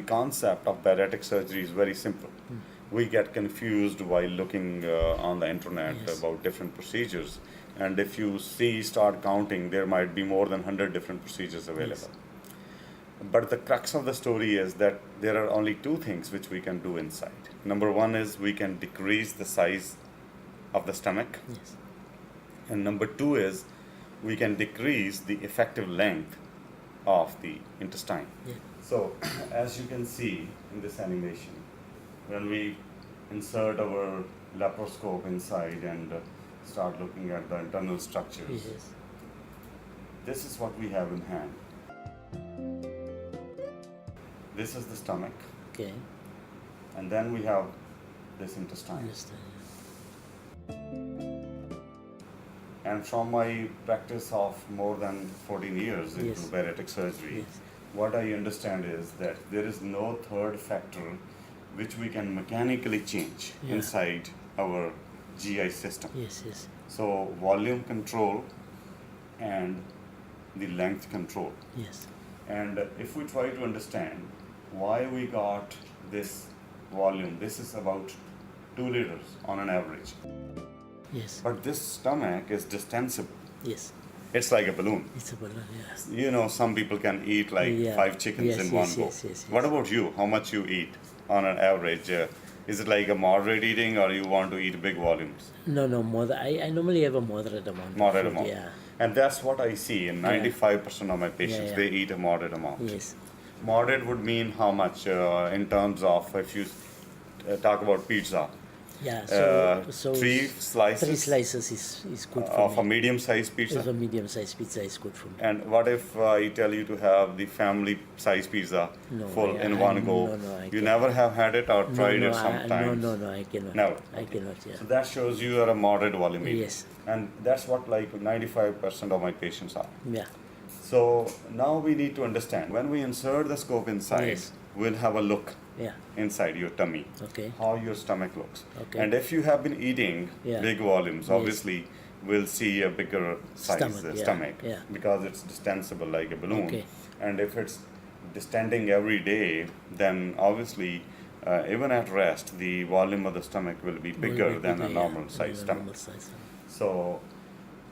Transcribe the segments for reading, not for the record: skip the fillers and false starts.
concept of bariatric surgery is very simple. We get confused while looking on the internet about different procedures. And if you start counting, there might be more than 100 different procedures available. But the crux of the story is that there are only two things which we can do inside. Number one is we can decrease the size of the stomach. And number two is we can decrease the effective length of the intestine. So as you can see in this animation, when we insert our laparoscope inside and start looking at the internal structures, this is what we have in hand. This is the stomach. And then we have this intestine. And from my practice of more than 14 years into bariatric surgery, what I understand is that there is no third factor which we can mechanically change inside our GI system. So volume control and the length control. And if we try to understand why we got this volume, this is about 2 liters on an average. But this stomach is distensible. It's like a balloon. It's a balloon, You know, some people can eat like 5 chickens in one go. What about you? How much you eat on an average? Is it like a moderate eating, or you want to eat big volumes? No, I normally have a moderate amount. Moderate of food, amount. And that's what I see in 95% of my patients. They eat a moderate amount. Moderate would mean how much in terms of, if you talk about pizza? So 3 slices? 3 slices is good for of me. a medium-sized pizza? If a medium-sized pizza is good for me. And what if I tell you to have the family-sized pizza in one go? I you never have had it or tried it sometimes? No, I cannot. Never? I cannot, So that shows you are a moderate volume eater. Yes. And that's what like 95% of my patients are. Yeah. So now we need to understand, when we insert the scope inside, we'll have a look inside your tummy, how your stomach looks. And if you have been eating big volumes, obviously we'll see a bigger size stomach because it's distensible like a balloon. And if it's distending every day, then obviously even at rest, the volume of the stomach will be bigger than a normal size stomach. So,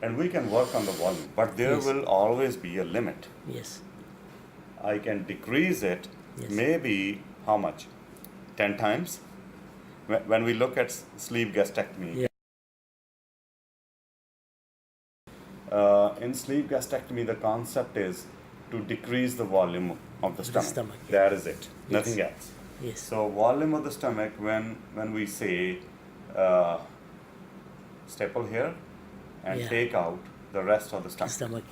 and we can work on the volume, but there will always be a limit. I can decrease it maybe how much? 10 times? When we look at sleeve gastrectomy, in sleeve gastrectomy, the concept is to decrease the volume of the stomach. That is it, nothing else. So volume of the stomach, when we say staple here and take out the rest of the stomach.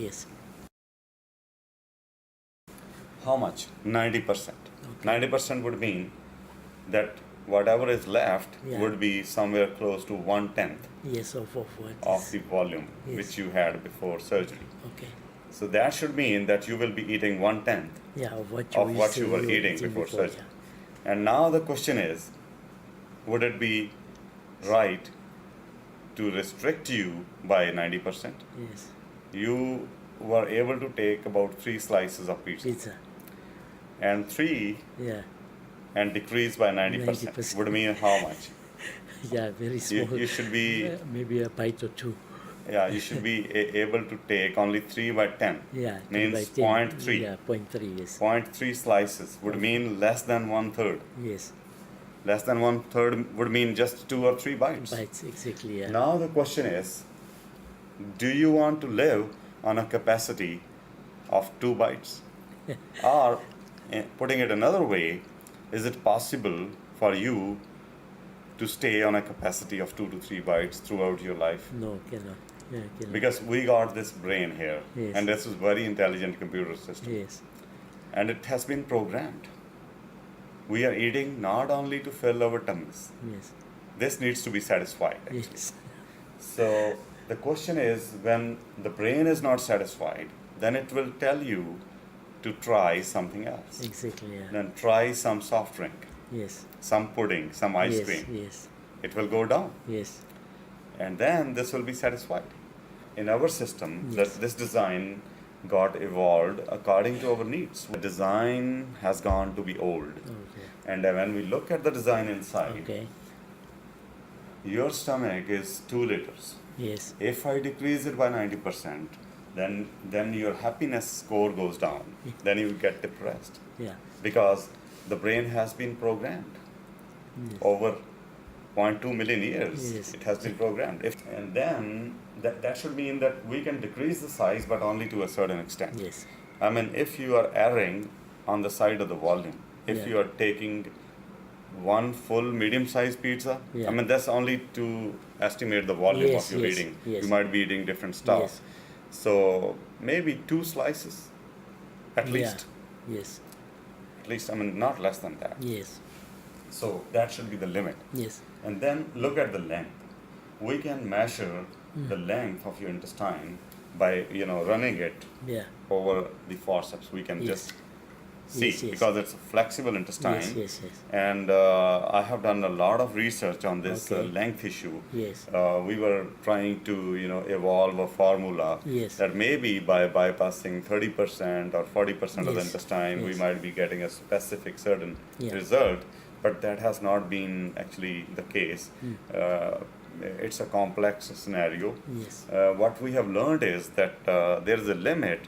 How much? 90%. 90% would mean that whatever is left would be somewhere close to 1/10 of the volume which you had before surgery. So that should mean that you will be eating 1/10 of what you were eating before surgery. And now the question is, would it be right to restrict you by 90%? You were able to take about 3 slices of pizza. And 3 and decrease by 90% would mean how much? Very small. You should be maybe a bite or 2. You should be able to take only 3 by 10. Means 0.3. 0.3, 0.3 slices would mean less than 1/3. Less than 1/3 would mean just 2 or 3 bites. Exactly. Now the question is, do you want to live on a capacity of 2 bites? Or, putting it another way, is it possible for you to stay on a capacity of 2 to 3 bites throughout your life? No, cannot. Because we got this brain here, and this is very intelligent computer system. And it has been programmed. We are eating not only to fill our tummies. This needs to be satisfied, actually. So the question is, when the brain is not satisfied, then it will tell you to try something else. Then try some soft drink, some pudding, some ice cream. It will go down. And then this will be satisfied. In our system, this design got evolved according to our needs. The design has gone to be old. Okay. And when we look at the design inside, Okay. your stomach is 2 liters. Yes. If I decrease it by 90%, then your happiness score goes down. Then you get depressed Yeah. because the brain has been programmed over 0.2 million years. Yes. It has been programmed. And then that should mean that we can decrease the size, but only to a certain extent. Yes. I mean, if you are erring on the side of the volume, if Yeah. you are taking one full medium-sized pizza, Yeah. I mean, that's only to estimate the volume Yes, of your yes, eating. yes. You might be eating different stuff. Yes. So maybe 2 slices, at least. Yeah. Yes. At least, I mean, not less than that. Yes. So that should be the limit. Yes. And then look at the length. We can measure the length of your intestine by, running it Yeah. over the forceps. We can Yes. just see Yes, yes. because it's a flexible intestine. Yes. Yes. Yes. And I have done a lot of research on this Okay. length issue. Yes. We were trying to, evolve a formula Yes. that maybe by bypassing 30% or 40% of the Yes. intestine, we Yes. might be getting a specific certain Yeah. result. But that has not been actually the case. It's a complex scenario. Yes. What we have learned is that there is a limit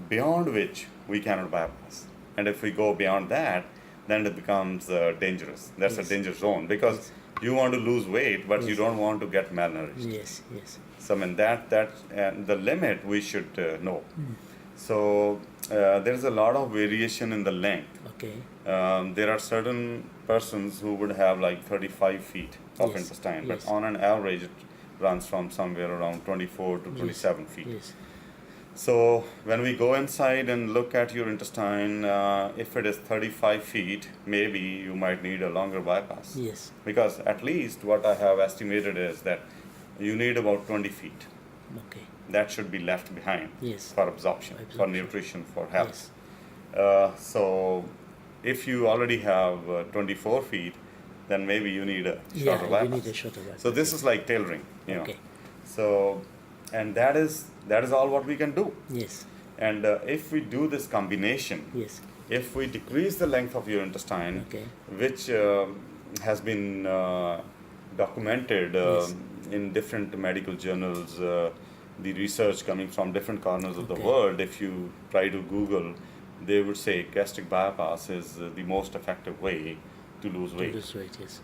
beyond which we cannot bypass. And if we go beyond that, then it becomes dangerous. That's Yes. a danger zone because you want to lose weight, but you Yes. don't want to get malnourished. Yes. Yes. So I mean that the limit we should know. So there's a lot of variation in the length. Okay. There are certain persons who would have like 35 feet of Yes, intestine, yes. but on an average it runs from somewhere around 24 to 27 feet. Yes. So when we go inside and look at your intestine, if it is 35 feet, maybe you might need a longer bypass. Yes. Because at least what I have estimated is that you need about 20 feet. Okay. That should be left behind Yes. for absorption, for Absorption. nutrition, for health. Yes. So if you already have 24 feet, then maybe you need a Yeah. shorter You bypass. need a shorter bypass. So this is like tailoring, Okay. So, and that is all what we can do. Yes. And if we do this combination, Yes. if we decrease the length of your intestine, Okay. which has been documented Yes. in different medical journals, the research coming from different corners of the Okay. world, if you try to Google, they would say gastric bypass is the most effective way to lose weight. Lose weight. Yes.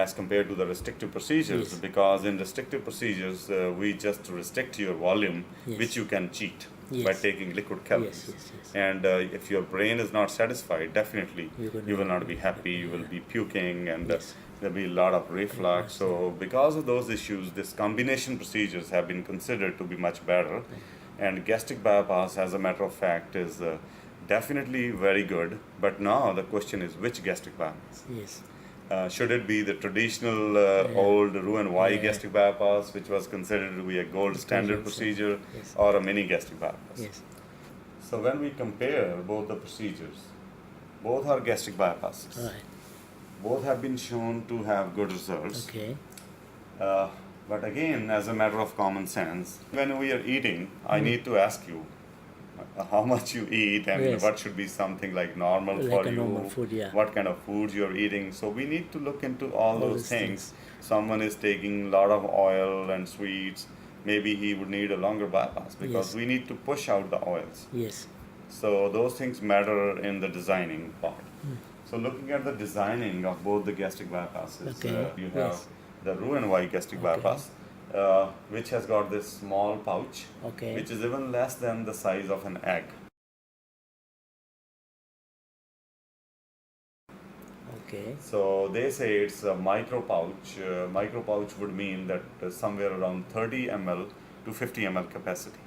As compared to the restrictive procedures, Yes. because in restrictive procedures we just restrict your volume, Yes. which you can cheat Yes. by taking liquid calories. Yes. Yes. Yes. And if your brain is not satisfied, definitely You're gonna you will not be be happy. You will be puking, and Yes. there'll be a lot of reflux. So because of those issues, this combination procedures have been considered to be much better. And gastric bypass, as a matter of fact, is definitely very good. But now the question is, which gastric bypass? Yes. Should it be the traditional old Roux-en-Y Yeah. gastric bypass, which was considered to be a gold standard Yes. procedure, Yes. or a mini gastric bypass? Yes. So when we compare both the procedures, both are gastric bypasses. All right. Both have been shown to have good results. Okay. But again, as a matter of common sense, when we are eating, I need to ask you how much you eat and Yes. what should be something like normal Like for a you, normal food, yeah. what kind of foods you're eating. So we need to look into all those those things. Someone is taking a lot of oil and sweets, maybe he would need a longer bypass because Yes. we need to push out the oils. Yes. So those things matter in the designing part. So looking at the designing of both the gastric bypasses, Okay. you have Yes. the Roux-en-Y gastric Okay. bypass, which has got this small pouch, Okay. which is even less than the size of an egg. Okay. So they say it's a micro pouch. Micro pouch would mean that somewhere around 30 ml to 50 ml capacity.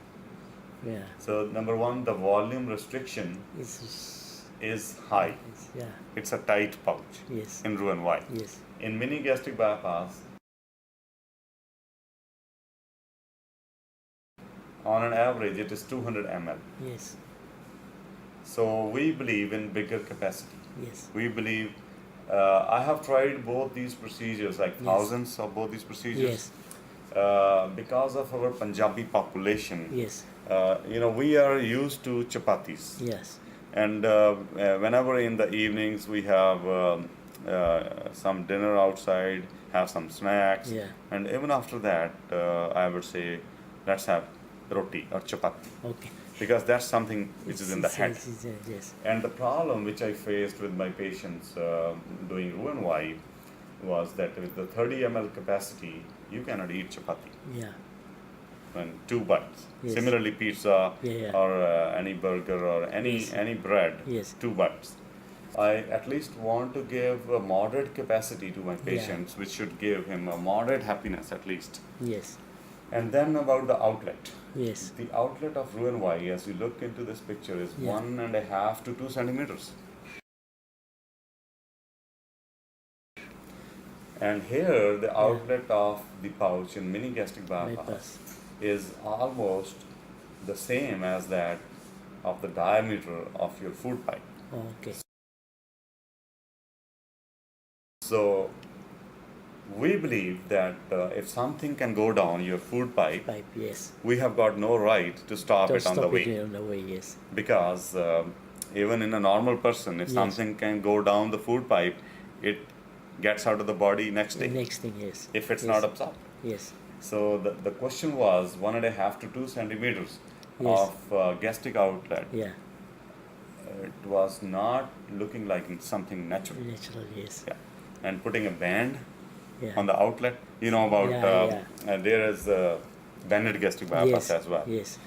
Yeah. So number one, the volume restriction is high. Yeah. It's a tight pouch Yes. in Roux-en-Y. Yes. In mini gastric bypass, on an average, it is 200 ml. Yes. So we believe in bigger capacity. Yes. We believe, I have tried both these procedures, like Yes. thousands of both these procedures. Yes. Because of our Punjabi population, Yes. We are used to chapatis. Yes. And whenever in the evenings we have some dinner outside, have some snacks, Yeah. and even after that, I would say, let's have roti or chapati, Okay. because that's something which is in the head. Yes. And the problem which I faced with my patients doing Roux-en-Y was that with the 30 ml capacity, you cannot eat chapati. Yeah. And 2 bites. Yes. Similarly, pizza Yeah. or any burger or any bread, Yes. 2 bites. I at least want to give a moderate capacity to my patients, which should give him a moderate happiness at least. Yes. And then about the outlet. Yes. The outlet of Roux-en-Y, as you look into this picture, is Yeah. 1.5 to 2 centimeters. And here, the outlet of the pouch in Mini Gastric Bypass is almost the same as that of the diameter of your food pipe. Okay. So, we believe that if something can go down your food pipe, Yes. we have got no right to stop it on the way. On the way, yes. Because even in a normal person, if Yes. something can go down the food pipe, it gets out of the body next The day, next thing, yes. if it's Yes. not absorbed. Yes. So the question was 1.5 to 2 centimeters Yes. of gastric outlet. Yeah. It was not looking like something natural. Natural, yes. Yeah. And putting a band Yeah. on the outlet, you know about, Yeah, there is banded gastric bypass Yes. as well. Yes.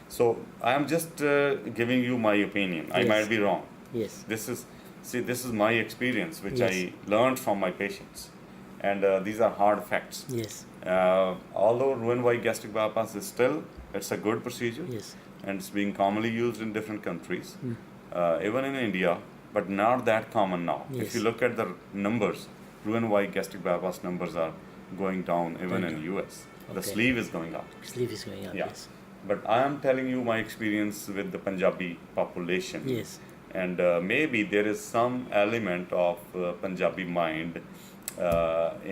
So I am just giving you my opinion. I Yes. might be wrong. Yes. This is my experience, which Yes. I learned from my patients, and these are hard facts. Yes. Although Roux-en-Y gastric bypass is still, it's a good procedure, Yes. and it's being commonly used in different countries, Mm. even in India, but not that common now. Yes. If you look at the numbers, Roux-en-Y gastric bypass numbers are going down even Going in down. US. The Okay. sleeve is going up. Sleeve is going up, Yeah. yes. But I am telling you my experience with the Punjabi population. Yes. And maybe there is some element of Punjabi mind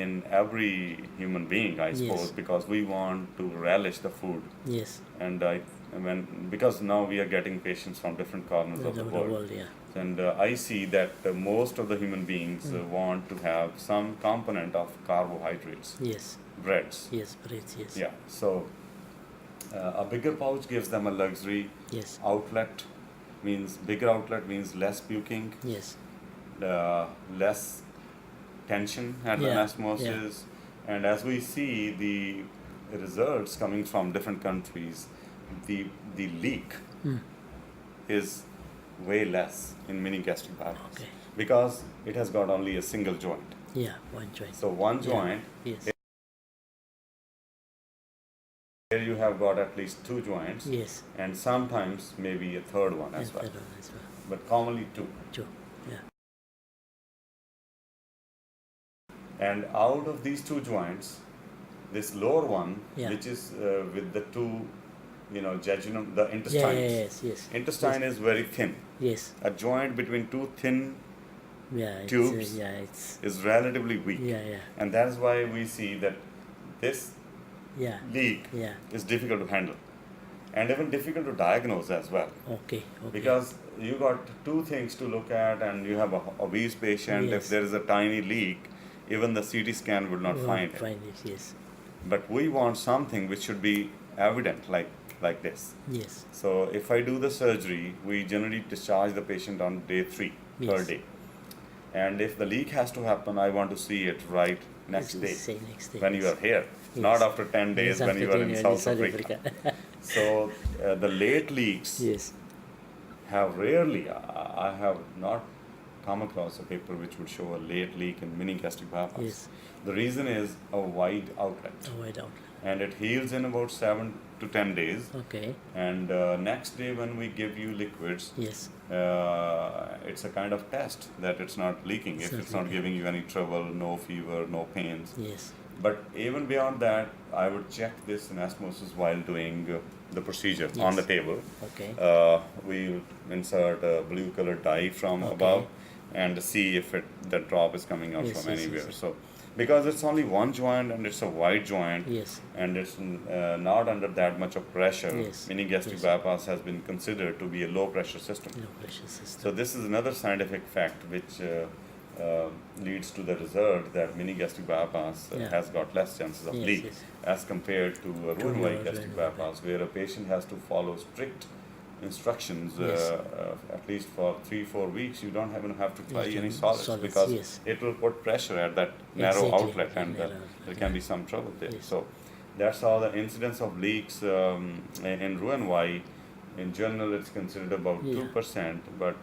in every human being, I suppose, Yes. because we want to relish the food. Yes. And because now we are getting patients from different corners of the world. Yeah. And I see that most of the human beings want to have some component of carbohydrates, Yes. breads. Yes. Bread, yes. Yeah, so a bigger pouch gives them a luxury. Yes. Outlet means bigger outlet means less puking, Yes. less tension at Yeah, anastomosis, and as we see the results coming from different countries, the leak Mm. is way less in mini gastric bypass Okay. because it has got only a single joint. Yeah. One joint. So one Yeah. joint, Yes. here you have got at least 2 joints, Yes. and sometimes maybe a third one as And well, that one as well. but commonly 2. Two. Yeah. And out of these 2 joints, this lower one, Yeah. which is with the 2, jejunum, the Yeah. intestines. Yes. Yes. Intestine is very thin. Yes. A joint between 2 thin Yeah. It's, tubes it's. is relatively weak. Yeah. Yeah. And that's why we see that this Yeah. leak Yeah. is difficult to handle and even difficult to diagnose as well. Okay. Okay. Because you got 2 things to look at, and you have a obese patient. Yes. If there is a tiny leak, even the CT scan would not We find won't it. Find it. Yes. But we want something which should be evident, like this. Yes. So if I do the surgery, we generally discharge the patient on day 3, Yes. third day. And if the leak has to happen, I want to see it right next day, Say next day. when you yes. are here, Yes. not after 10 days Yes, when you after are in 10 South Africa. So the late leaks Yes. have rarely, I have not come across a paper which would show a late leak in mini gastric bypass. Yes. The reason is a wide outlet, Oh, wait out. and it heals in about 7 to 10 days. Okay. And next day when we give you liquids, Yes. it's a kind of test that it's not leaking. It's If not it's not leaking. giving you any trouble, no fever, no pains. Yes. But even beyond that, I would check this anastomosis while doing the procedure on Yes. the table. Okay. We insert a blue colored dye from Okay. above, and see if the drop is coming out Yes, from yes, anywhere. yes. So, because it's only one joint and it's a wide joint, Yes. and it's not under that much of pressure, Yes, mini gastric yes. bypass has been considered to be a low pressure system. No pressure system. So this is another scientific fact which leads to the result that mini gastric bypass Yeah. has got less chances of Yes, leak yes. as compared to a To Roux-en-Y your gastric Roux-en-Y. bypass, where a patient has to follow strict instructions Yes. at least for 3-4 weeks. You don't even have to try Yes, any and solids, solids, because yes. it will put pressure at that narrow Exactly, outlet, and narrow there outlet, can yeah. be some trouble there. Yes. So that's how the incidence of leaks in Roux-en-Y, in general, it's considered about Yeah. 2%, but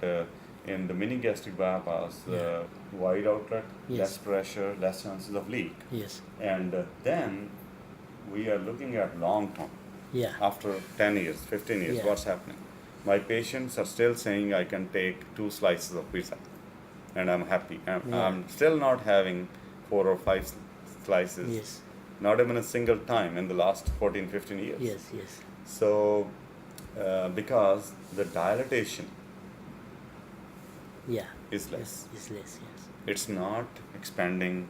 in the mini gastric bypass, Yeah. wide outlet, Yes. less pressure, less chances of leak. Yes. And then we are looking at long term. Yeah. After 10 years, 15 years, Yeah. what's happening? My patients are still saying I can take 2 slices of pizza and I'm happy. Yeah. I'm still not having 4 or 5 slices, Yes. not even a single time in the last 14, 15 years. Yes. Yes. So, because the dilatation Yeah. is less, It's less. Yes. it's not expanding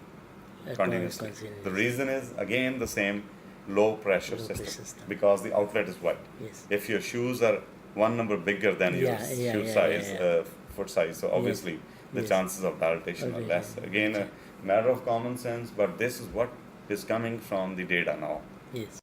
At continuously. continuously. The reason is again the same low pressure Low system, pressure system. because the outlet is wide. Yes. If your shoes are one number bigger than your Yeah, yeah, shoe yeah, size, yeah. foot size, so obviously the Yes. chances of dilatation are less. Dilatation, Again, okay. a matter of common sense, but this is what is coming from the data now. Yes.